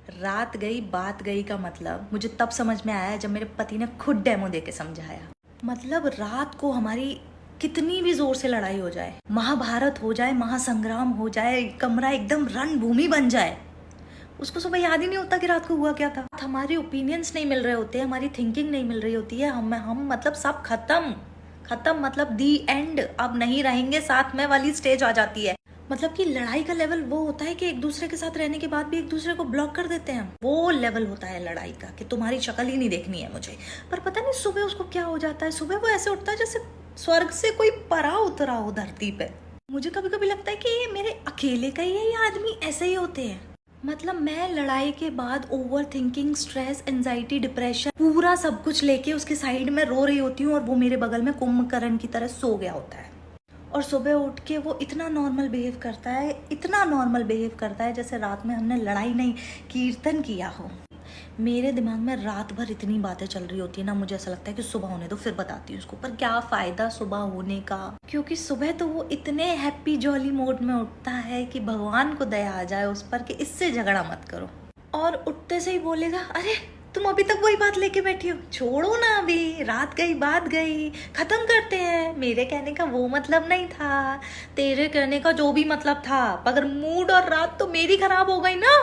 रात गई बात गई का मतलब मुझे तब समझ में आया जब मेरे पति ने खुद डेमो दे के समझाया। मतलब रात को हमारी कितनी भी जोर से लड़ाई हो जाए, महाभारत हो जाए, महासंग्राम हो जाए, कमरा एकदम रणभूमि बन जाए, उसको सुबह याद ही नहीं होता कि रात को हुआ क्या था। हमारे ओपिनियंस नहीं मिल रहे होते, हमारी थिंकिंग नहीं मिल रही होती है, हम मतलब सब खत्म मतलब दी एंड, अब नहीं रहेंगे साथ में वाली स्टेज आ जाती है। मतलब कि लड़ाई का लेवल वो होता है कि एक दूसरे के साथ रहने के बाद भी एक दूसरे को ब्लॉक कर देते हैं। वो लेवल होता है लड़ाई का कि तुम्हारी शक्ल ही नहीं देखनी है मुझे। पर पता नहीं सुबह उसको क्या हो जाता है, सुबह वो ऐसे उठता है जैसे स्वर्ग से कोई परा उतरा हो धरती पे। मुझे कभी कभी लगता है कि ये मेरे अकेले का ही है, ये आदमी ऐसे ही होते हैं। मतलब मैं लड़ाई के बाद over thinking, stress, anxiety, depression, पूरा सब कुछ लेके उसके साइड में रो रही होती हूँ और वो मेरे बगल में कुंभकर्ण की तरह सो गया होता है। और सुबह उठ के वो इतना नॉर्मल बिहेव करता है, इतना नॉर्मल बिहेव करता है जैसे रात में हमने लड़ाई नहीं कीर्तन किया हो। मेरे दिमाग में रात भर इतनी बातें चल रही होती है ना, मुझे ऐसा लगता है कि सुबह होने दो फिर बताती हूँ उसको। पर क्या फायदा सुबह होने का, क्योंकि सुबह तो वो इतने हैप्पी जॉली मोड में उठता है कि भगवान को दया आ जाए उस पर कि इससे झगड़ा मत करो। और उठते से ही बोलेगा, अरे तुम अभी तक वही बात लेके बैठी हो, छोड़ो ना, अभी रात गई बात गई, खत्म करते हैं। मेरे कहने का वो मतलब नहीं था, तेरे कहने का जो भी मतलब था, मगर मूड और रात तो मेरी खराब हो गई ना।